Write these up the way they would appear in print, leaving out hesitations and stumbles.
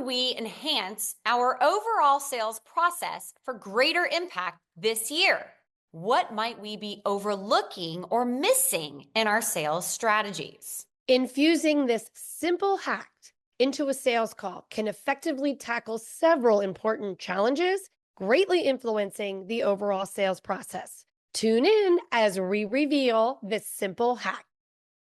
can we enhance our overall sales process for greater impact this year? What might we be overlooking or missing in our sales strategies? Infusing this simple hack into a sales call can effectively tackle several important challenges, greatly influencing the overall sales process. Tune in as we reveal this simple hack.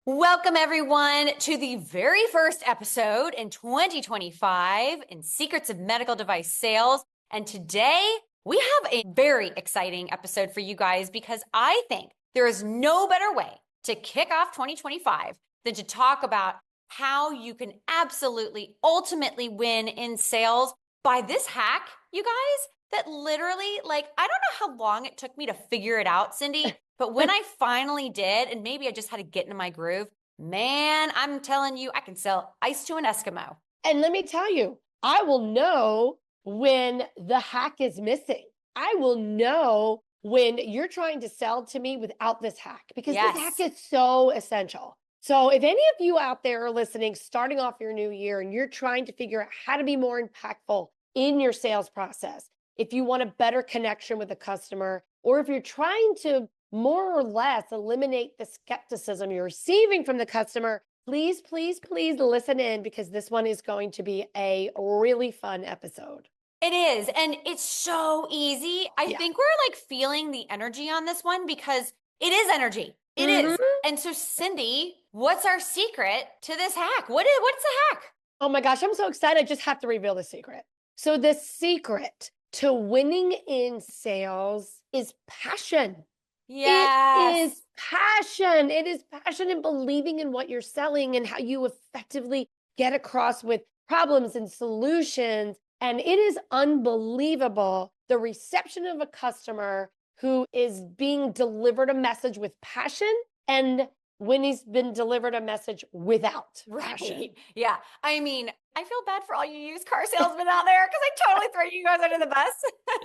Welcome, everyone, to the very first episode in 2025 in Secrets of Medical Device Sales. And today we have a very exciting episode for you guys because I think there is no better way to kick off 2025 than to talk about how you can absolutely ultimately win in sales by this hack, you guys, that literally, I don't know how long it took me to figure it out, Cindy, but when I finally did, and maybe I just had to get into my groove, man, I'm telling you, I can sell ice to an Eskimo. And let me tell you, I will know when the hack is missing. I will know when you're trying to sell to me without this hack, because Yes. this hack is so essential. So if any of you out there are listening, starting off your new year, and you're trying to figure out how to be more impactful in your sales process, if you want a better connection with the customer, or if you're trying to more or less eliminate the skepticism you're receiving from the customer, please, please, please listen in, because this one is going to be a really fun episode. It is. And it's so easy. I think we're feeling the energy on this one because it is energy. It is. And so, Cindy, what's our secret to this hack? What's the hack? Oh my gosh, I'm so excited. I just have to reveal the secret. So the secret to winning in sales is passion. Yes. It is passion. It is passion in believing in what you're selling and how you effectively get across with problems and solutions. And it is unbelievable, the reception of a customer who is being delivered a message with passion and when he's been delivered a message without passion. Right. Yeah. I mean, I feel bad for all you used car salesmen out there because I totally throw you guys under the bus.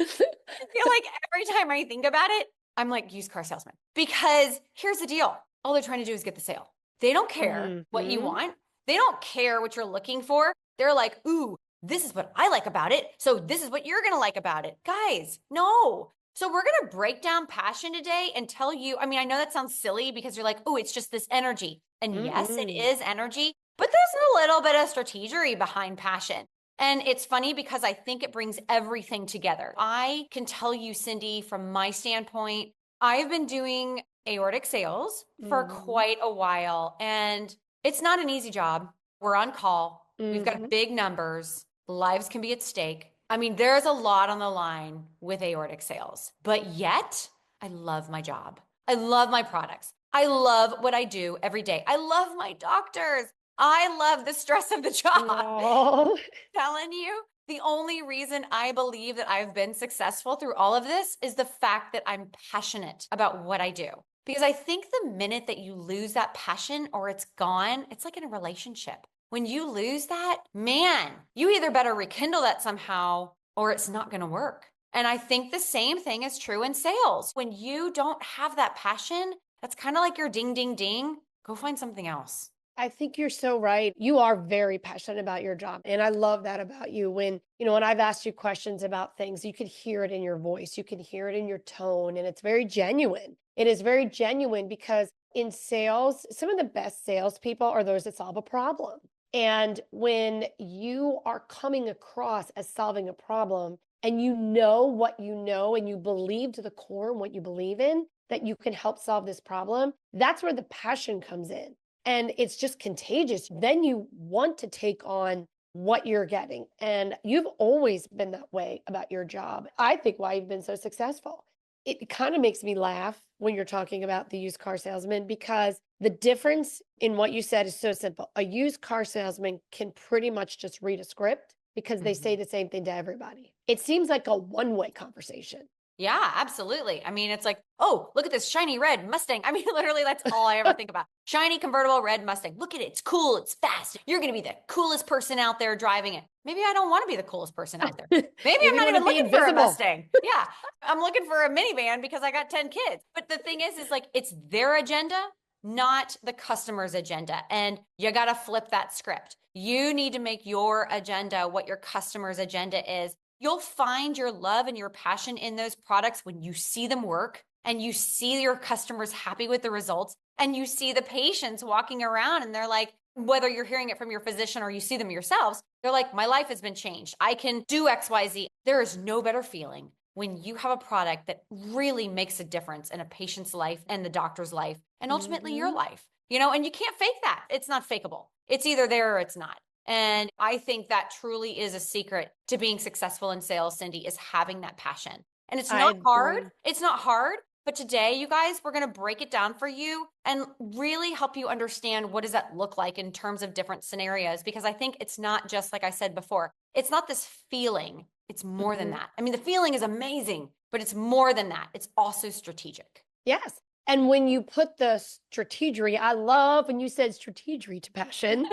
I feel like every time I think about it, I'm like, used car salesman. Because here's the deal. All they're trying to do is get the sale. They don't care what you want. They don't care what you're looking for. They're like, ooh, this is what I like about it. So this is what you're going to like about it. Guys, no. So we're going to break down passion today and tell you, I mean, I know that sounds silly because you're like, oh, it's just this energy. And yes, it is energy, but there's a little bit of strategery behind passion. And it's funny because I think it brings everything together. I can tell you, Cindy, from my standpoint, I've been doing aortic sales for quite a while, and it's not an easy job. We're on call. We've got big numbers. Lives can be at stake. I mean, there's a lot on the line with aortic sales, but yet I love my job. I love my products. I love what I do every day. I love my doctors. I love the stress of the job. Oh. Telling you, the only reason I believe that I've been successful through all of this is the fact that I'm passionate about what I do. Because I think the minute that you lose that passion or it's gone, it's like in a relationship. When you lose that, man, you either better rekindle that somehow or it's not going to work. And I think the same thing is true in sales. When you don't have that passion, that's kind of like your ding, ding, ding. Go find something else. I think you're so right. You are very passionate about your job. And I love that about you. When I've asked you questions about things, you could hear it in your voice. You can hear it in your tone. And it's very genuine. It is very genuine because in sales, some of the best salespeople are those that solve a problem. And when you are coming across as solving a problem and you know what you know and you believe to the core in what you believe in, that you can help solve this problem, that's where the passion comes in. And it's just contagious. Then you want to take on what you're getting. And you've always been that way about your job. I think why you've been so successful. It kind of makes me laugh when you're talking about the used car salesman, because the difference in what you said is so simple. A used car salesman can pretty much just read a script because they say the same thing to everybody. It seems like a one-way conversation. Yeah, absolutely. I mean, it's like, oh, look at this shiny red Mustang. I mean, literally, that's all I ever think about. Shiny convertible red Mustang. Look at it. It's cool. It's fast. You're going to be the coolest person out there driving it. Maybe I don't want to be the coolest person out there. Maybe I'm not even looking for a Mustang. Yeah, I'm looking for a minivan because I got 10 kids. But the thing is like, it's their agenda, not the customer's agenda. And you got to flip that script. You need to make your agenda what your customer's agenda is. You'll find your love and your passion in those products when you see them work and you see your customers happy with the results and you see the patients walking around and they're like, whether you're hearing it from your physician or you see them yourselves, they're like, my life has been changed. I can do XYZ. There is no better feeling when you have a product that really makes a difference in a patient's life and the doctor's life and ultimately your life, and you can't fake that. It's not fakeable. It's either there or it's not. And I think that truly is a secret to being successful in sales, Cindy, is having that passion. And it's I not hard. agree. It's not hard. But today, you guys, we're going to break it down for you and really help you understand what does that look like in terms of different scenarios. Because I think it's not just, like I said before, it's not this feeling. It's more than that. I mean, the feeling is amazing, but it's more than that. It's also strategic. Yes. And when you put the strategery, I love when you said strategery to passion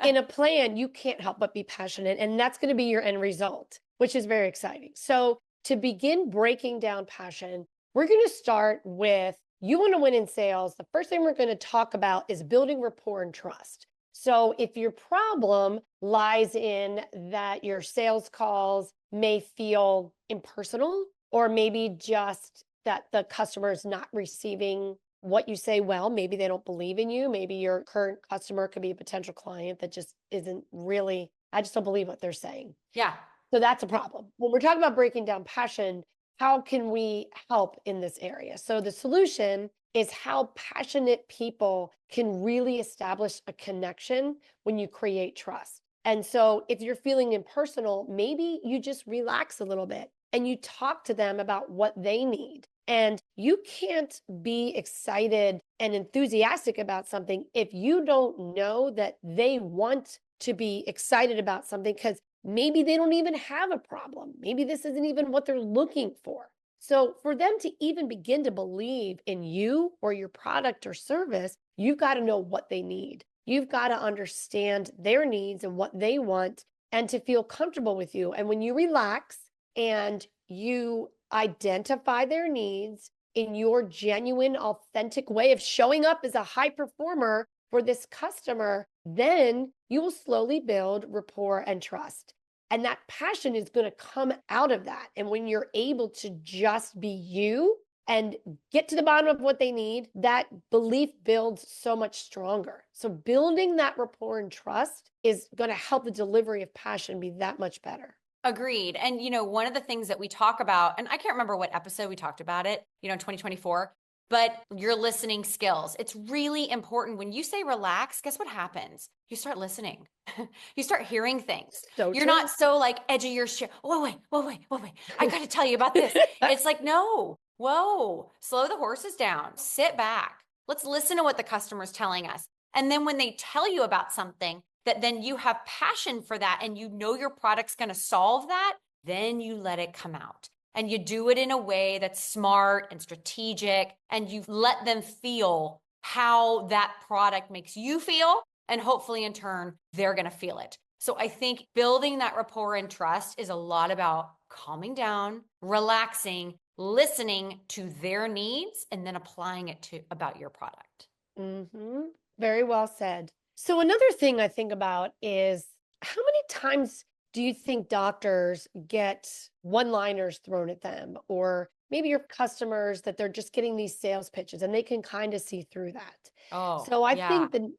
in a plan, you can't help but be passionate. And that's going to be your end result, which is very exciting. So to begin breaking down passion, we're going to start with you want to win in sales. The first thing we're going to talk about is building rapport and trust. So if your problem lies in that your sales calls may feel impersonal, or maybe just that the customer is not receiving what you say well, maybe they don't believe in you. Maybe your current customer could be a potential client that just isn't really, I just don't believe what they're saying. Yeah. So that's a problem. When we're talking about breaking down passion, how can we help in this area? So the solution is how passionate people can really establish a connection when you create trust. And so if you're feeling impersonal, maybe you just relax a little bit and you talk to them about what they need. And you can't be excited and enthusiastic about something if you don't know that they want to be excited about something, because maybe they don't even have a problem. Maybe this isn't even what they're looking for. So for them to even begin to believe in you or your product or service, you've got to know what they need. You've got to understand their needs and what they want and to feel comfortable with you. And when you relax and you identify their needs in your genuine, authentic way of showing up as a high performer for this customer, then you will slowly build rapport and trust. And that passion is going to come out of that. And when you're able to just be you and get to the bottom of what they need, that belief builds so much stronger. So building that rapport and trust is going to help the delivery of passion be that much better. Agreed. And, one of the things that we talk about, and I can't remember what episode we talked about it, in 2024, but your listening skills. It's really important. When you say relax, guess what happens? You start listening. You start hearing things. So You're true. not so like edge of your chair. Whoa, wait. I got to tell you about this. It's like, no, whoa, slow the horses down. Sit back. Let's listen to what the customer's telling us. And then when they tell you about something that then you have passion for that and you know your product's going to solve that, then you let it come out. And you do it in a way that's smart and strategic, and you let them feel how that product makes you feel, and hopefully in turn, they're going to feel it. So I think building that rapport and trust is a lot about calming down, relaxing, listening to their needs, and then applying it to about your product. Very well said. So another thing I think about is how many times do you think doctors get one-liners thrown at them, or maybe your customers that they're just getting these sales pitches and they can kind of see through that? Oh, So I yeah. think that,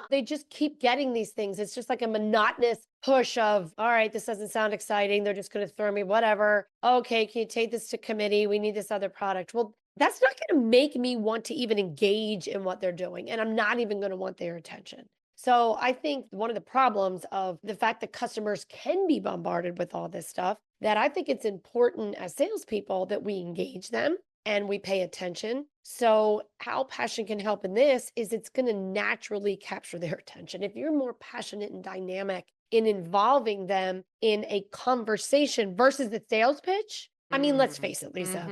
they just keep getting these things. It's just like a monotonous push of, all right, this doesn't sound exciting. They're just going to throw me whatever. Okay, can you take this to committee? We need this other product. Well, that's not going to make me want to even engage in what they're doing. And I'm not even going to want their attention. So I think one of the problems of the fact that customers can be bombarded with all this stuff, that I think it's important as salespeople that we engage them and we pay attention. So how passion can help in this is it's going to naturally capture their attention. If you're more passionate and dynamic in involving them in a conversation versus the sales pitch, I mean, let's face it, Lisa,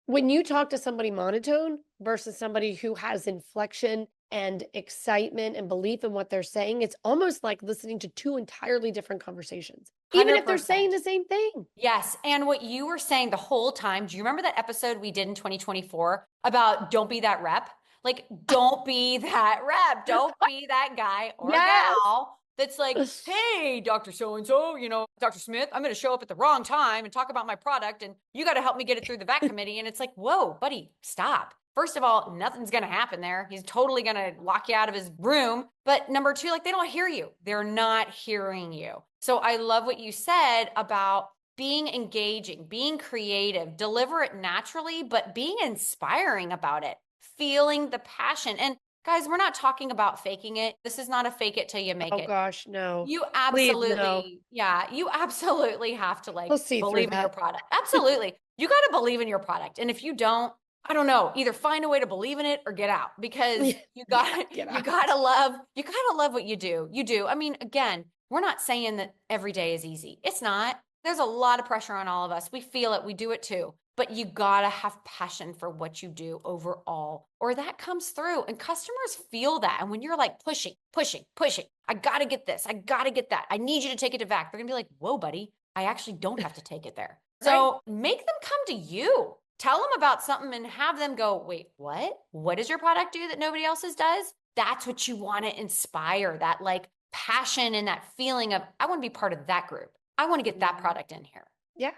when you talk to somebody monotone versus somebody who has inflection and excitement and belief in what they're saying, it's almost like listening to two entirely different conversations, even if they're saying the same thing. Yes. And what you were saying the whole time, do you remember that episode we did in 2024 about don't be that rep? Like, don't be that rep. Don't be that guy or Yes. gal that's like, hey, Dr. So-and-so, Dr. Smith, I'm going to show up at the wrong time and talk about my product, and you got to help me get it through the VAC committee. And it's like, whoa, buddy, stop. First of all, nothing's going to happen there. He's totally going to lock you out of his room. But number two, like, they don't hear you. They're not hearing you. So I love what you said about being engaging, being creative, deliver it naturally, but being inspiring about it, feeling the passion. And guys, we're not talking about faking it. This is not a fake it till you make Oh it. gosh, no. You Please, no. absolutely, yeah, you absolutely have to like We'll see through believe in your that. product. Absolutely. You got to believe in your product. And if you don't, I don't know, either find a way to believe in it or get out, because you got Yeah, get you out. got to love what you do. You do. I mean, again, we're not saying that every day is easy. It's not. There's a lot of pressure on all of us. We feel it. We do it too. But you got to have passion for what you do overall, or that comes through. And customers feel that. And when you're like pushing, pushing, pushing, I got to get this, I got to get that, I need you to take it to VAC, they're going to be like, whoa, buddy, I actually don't have to take it there. Right. So make them come to you. Tell them about something and have them go, wait, what? What does your product do that nobody else's does? That's what you want to inspire, that like passion and that feeling of, I want to be part of that group. I want to get that product in here. Yeah.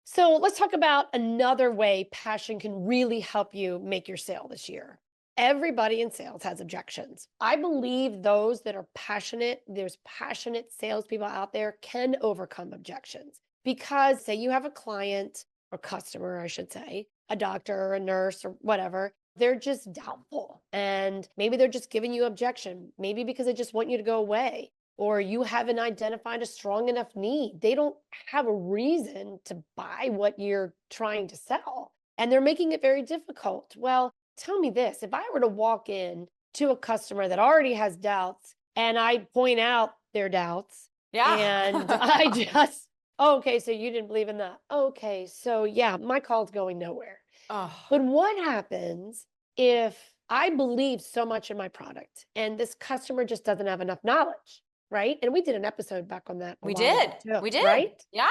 So let's talk about another way passion can really help you make your sale this year. Everybody in sales has objections. I believe those that are passionate, there's passionate salespeople out there can overcome objections. Because say you have a client or customer, I should say, a doctor or a nurse or whatever, they're just doubtful. And maybe they're just giving you objection, maybe because they just want you to go away, or you haven't identified a strong enough need. They don't have a reason to buy what you're trying to sell. And they're making it very difficult. Well, tell me this, if I were to walk in to a customer that already has doubts and I point out their doubts, Yeah. and I just, oh, okay, so you didn't believe in that. Okay, so yeah, my call's going nowhere. Oh, But what happens if I believe so much in my product and this customer just doesn't have enough knowledge? Right. And we did an episode back on that a we while ago did. too, We did. right? Yeah.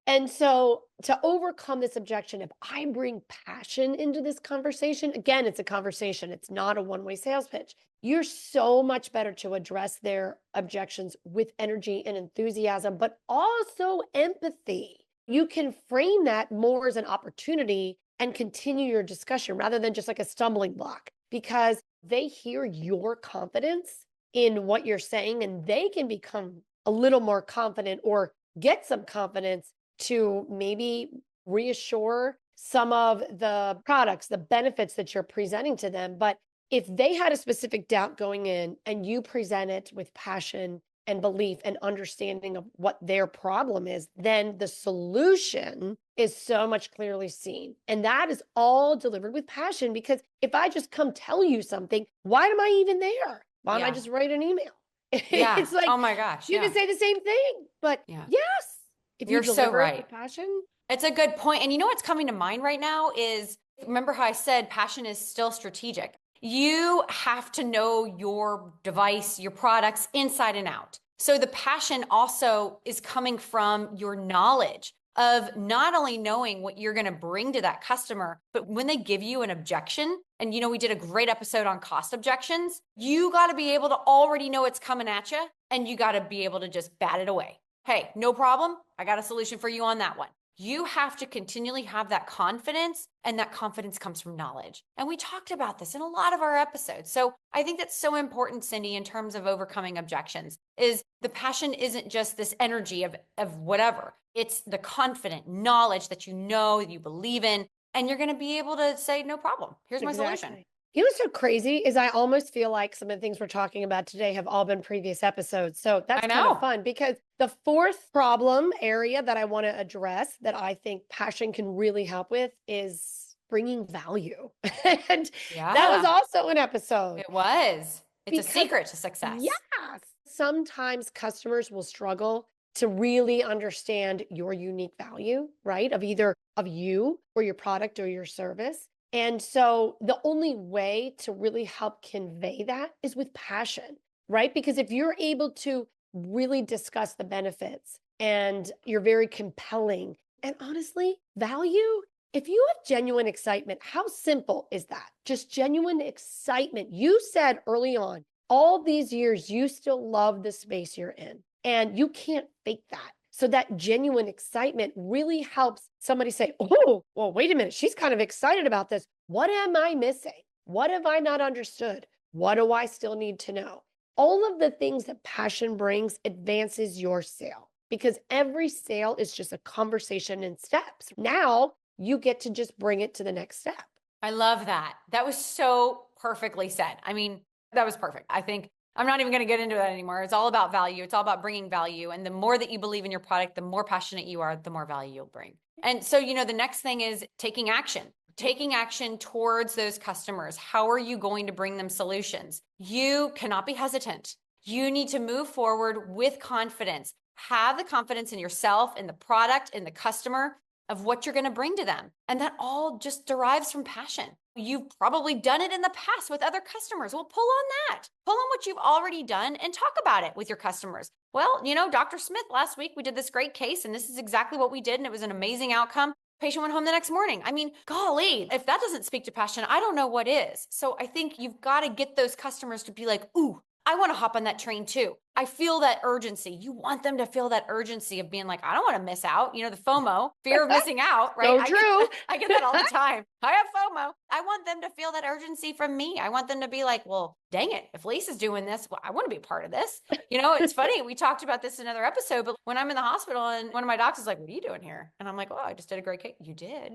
And so to overcome this objection, if I bring passion into this conversation, again, it's a conversation, it's not a one-way sales pitch. You're so much better to address their objections with energy and enthusiasm, but also empathy. You can frame that more as an opportunity and continue your discussion rather than just like a stumbling block, because they hear your confidence in what you're saying and they can become a little more confident or get some confidence to maybe reassure some of the products, the benefits that you're presenting to them. But if they had a specific doubt going in and you present it with passion and belief and understanding of what their problem is, then the solution is so much clearly seen. And that is all delivered with passion, because if I just come tell you something, why am I even there? Why don't I Yeah. just write an email? Yeah. It's like, oh my gosh. you Yeah. can say the same thing, but Yeah. yes, if you You're so deliver it right. with passion. It's a good point. And you know what's coming to mind right now is, remember how I said passion is still strategic. You have to know your device, your products inside and out. So the passion also is coming from your knowledge of not only knowing what you're going to bring to that customer, but when they give you an objection, and we did a great episode on cost objections, you got to be able to already know it's coming at you, and you got to be able to just bat it away. Hey, no problem. I got a solution for you on that one. You have to continually have that confidence, and that confidence comes from knowledge. And we talked about this in a lot of our episodes. So I think that's so important, Cindy, in terms of overcoming objections, is the passion isn't just this energy of whatever. It's the confident knowledge that that you believe in, and you're going to be able to say, no problem. Here's my solution. You know what's so crazy is I almost feel like some of the things we're talking about today have all been previous episodes. So that's kind of fun, because the fourth problem area that I want to address that I think passion can really help with is bringing value. And that was also an episode. It was. It's Because, a secret to success. Yes. Sometimes customers will struggle to really understand your unique value, right? Of either of you or your product or your service. And so the only way to really help convey that is with passion, right? Because if you're able to really discuss the benefits and you're very compelling, and honestly, value If you have genuine excitement, how simple is that? Just genuine excitement. You said early on, all these years, you still love the space you're in, and you can't fake that. So that genuine excitement really helps somebody say, oh, well, wait a minute. She's kind of excited about this. What am I missing? What have I not understood? What do I still need to know? All of the things that passion brings advances your sale because every sale is just a conversation in steps. Now you get to just bring it to the next step. I love that. That was so perfectly said. I mean, that was perfect. I think I'm not even going to get into that anymore. It's all about value. It's all about bringing value. And the more that you believe in your product, the more passionate you are, the more value you'll bring. And so, the next thing is taking action towards those customers. How are you going to bring them solutions? You cannot be hesitant. You need to move forward with confidence. Have the confidence in yourself, in the product, in the customer of what you're going to bring to them. And that all just derives from passion. You've probably done it in the past with other customers. Well, pull on that. Pull on what you've already done and talk about it with your customers. Well, Dr. Smith, last week we did this great case and this is exactly what we did. And it was an amazing outcome. Patient went home the next morning. I mean, golly, if that doesn't speak to passion, I don't know what is. So I think you've got to get those customers to be like, ooh, I want to hop on that train too. I feel that urgency. You want them to feel that urgency of being like, I don't want to miss out. The FOMO, fear of missing out, right? So true. I get that all the time. I have FOMO. I want them to feel that urgency from me. I want them to be like, well, dang it. If Lisa's doing this, well, I want to be a part of this. It's funny. We talked about this in another episode, but when I'm in the hospital and one of my docs is like, what are you doing here? And I'm like, oh, I just did a great case. You did?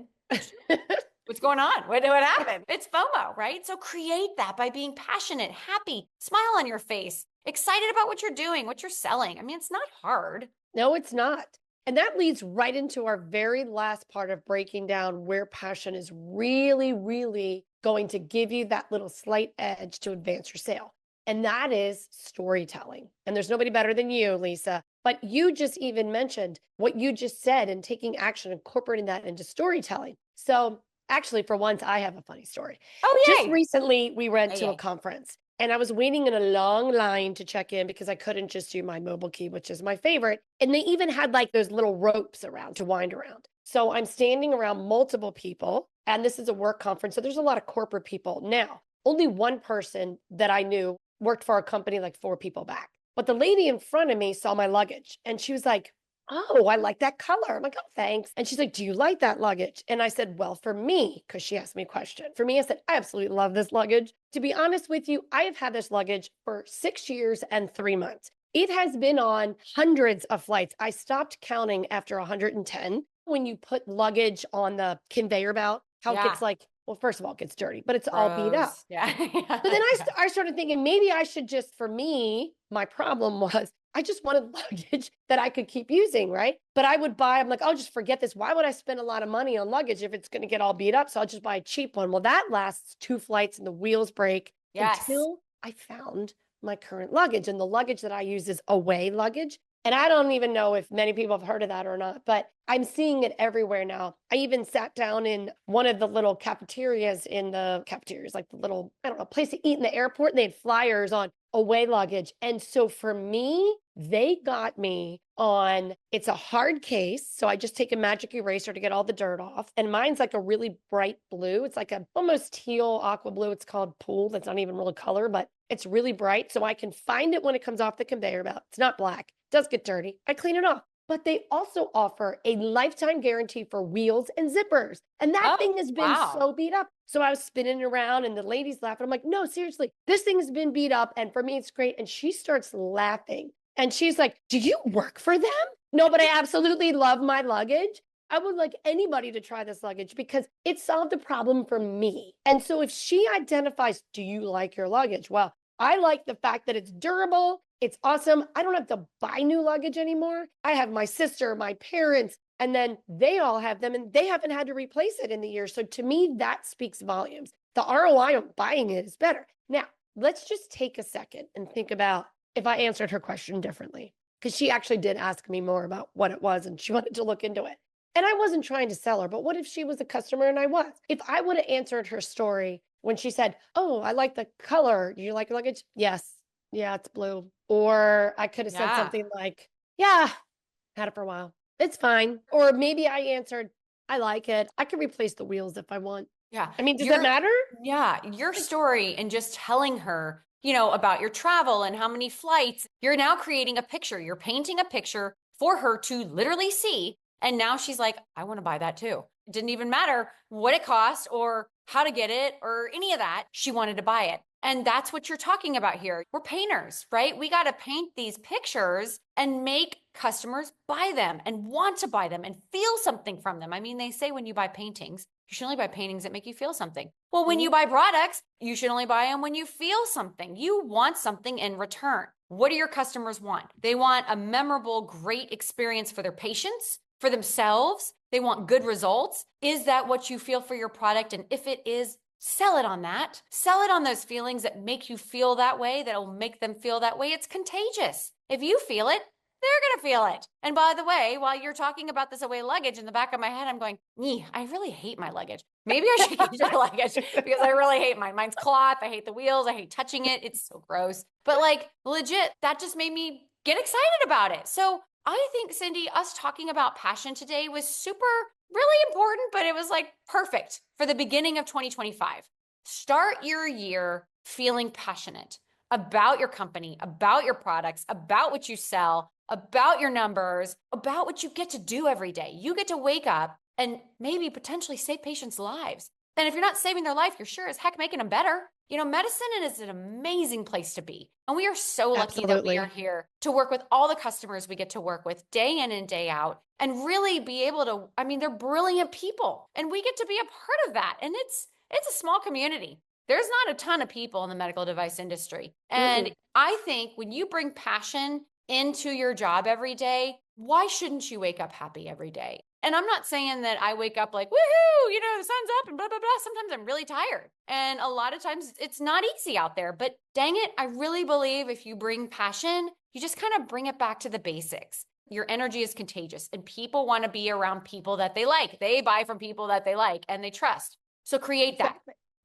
What's going on? What happened? It's FOMO, right? So create that by being passionate, happy, smile on your face, excited about what you're doing, what you're selling. I mean, it's not hard. No, it's not. And that leads right into our very last part of breaking down where passion is really, really going to give you that little slight edge to advance your sale. And that is storytelling. And there's nobody better than you, Lisa. But you just even mentioned what you just said and taking action, incorporating that into storytelling. So actually, for once, I have a funny story. Oh, yay. Just recently, we went to a conference and I was waiting in a long line to check in because I couldn't just do my mobile key, which is my favorite. And they even had like those little ropes around to wind around. So I'm standing around multiple people and this is a work conference. So there's a lot of corporate people. Now, only one person that I knew worked for a company like 4 people back. But the lady in front of me saw my luggage and she was like, oh, I like that color. I'm like, oh, thanks. And she's like, do you like that luggage? And I said, well, for me, because she asked me a question. For me, I said, I absolutely love this luggage. To be honest with you, I have had this luggage for 6 years and 3 months. It has been on hundreds of flights. I stopped counting after 110. When you put luggage on the conveyor belt, how it gets like, well, first of all, it gets dirty, but it's all beat up. Yeah. So then I started thinking maybe I should just, for me, my problem was I just wanted luggage that I could keep using, right? But I would buy, I'm like, I'll just forget this. Why would I spend a lot of money on luggage if it's going to get all beat up? So I'll just buy a cheap one. Well, that lasts 2 flights and the wheels break until I found my current luggage. And the luggage that I use is away luggage. And I don't even know if many people have heard of that or not, but I'm seeing it everywhere now. I even sat down in one of the little cafeterias like the little, I don't know, place to eat in the airport. And they had flyers on away luggage. And so for me, they got me on, it's a hard case. So I just take a magic eraser to get all the dirt off. And mine's like a really bright blue. It's like a almost teal aqua blue. It's called pool. That's not even really color, but it's really bright. So I can find it when it comes off the conveyor belt. It's not black. It does get dirty. I clean it off. But they also offer a lifetime guarantee for wheels and zippers. And that thing has been so beat up. So I was spinning around and the lady's laughing. I'm like, no, seriously, this thing has been beat up. And for me, it's great. And she starts laughing. And she's like, do you work for them? No, but I absolutely love my luggage. I would like anybody to try this luggage because it solved a problem for me. And so if she identifies, do you like your luggage? Well, I like the fact that it's durable. It's awesome. I don't have to buy new luggage anymore. I have my sister, my parents, and then they all have them and they haven't had to replace it in the years. So to me, that speaks volumes. The ROI on buying it is better. Now, let's just take a second and think about if I answered her question differently, because she actually did ask me more about what it was and she wanted to look into it. And I wasn't trying to sell her, but what if she was a customer and I was? If I would have answered her story when she said, oh, I like the color. Do you like your luggage? Yes. Yeah, it's blue. Or I could have said something like, yeah, had it for a while. It's fine. Or maybe I answered, I like it. I can replace the wheels if I want. Yeah. I mean, does that matter? Yeah, your story and just telling her, about your travel and how many flights, you're now creating a picture. You're painting a picture for her to literally see. And now she's like, I want to buy that too. It didn't even matter what it cost or how to get it or any of that. She wanted to buy it. And that's what you're talking about here. We're painters, right? We got to paint these pictures and make customers buy them and want to buy them and feel something from them. I mean, they say when you buy paintings, you should only buy paintings that make you feel something. Well, when you buy products, you should only buy them when you feel something. You want something in return. What do your customers want? They want a memorable, great experience for their patients, for themselves. They want good results. Is that what you feel for your product? And if it is, sell it on that. Sell it on those feelings that make you feel that way, that'll make them feel that way. It's contagious. If you feel it, they're going to feel it. And by the way, while you're talking about this away luggage, in the back of my head, I'm going, I really hate my luggage. Maybe I should get your luggage because I really hate mine. Mine's cloth. I hate the wheels. I hate touching it. It's so gross. But like legit, that just made me get excited about it. So I think, Cindy, us talking about passion today was really important, but it was like perfect for the beginning of 2025. Start your year feeling passionate about your company, about your products, about what you sell, about your numbers, about what you get to do every day. You get to wake up and maybe potentially save patients' lives. And if you're not saving their life, you're sure as heck making them better. Medicine is an amazing place to be. And we are so lucky that we are here to work with all the customers we get to work with day in and day out and really be able to, they're brilliant people and we get to be a part of that. And it's a small community. There's not a ton of people in the medical device industry. And I think when you bring passion into your job every day, why shouldn't you wake up happy every day? And I'm not saying that I wake up like, woohoo, the sun's up and blah, blah, blah. Sometimes I'm really tired. And a lot of times it's not easy out there. But dang it, I really believe if you bring passion, you just kind of bring it back to the basics. Your energy is contagious and people want to be around people that they like. They buy from people that they like and they trust. So create that.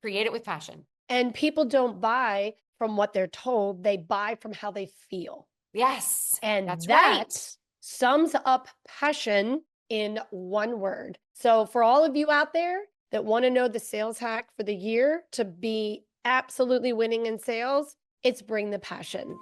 Create it with passion. And people don't buy from what they're told. They buy from how they feel. Yes. And that's that right. sums up passion in one word. So for all of you out there that want to know the sales hack for the year to be absolutely winning in sales, it's bring the passion.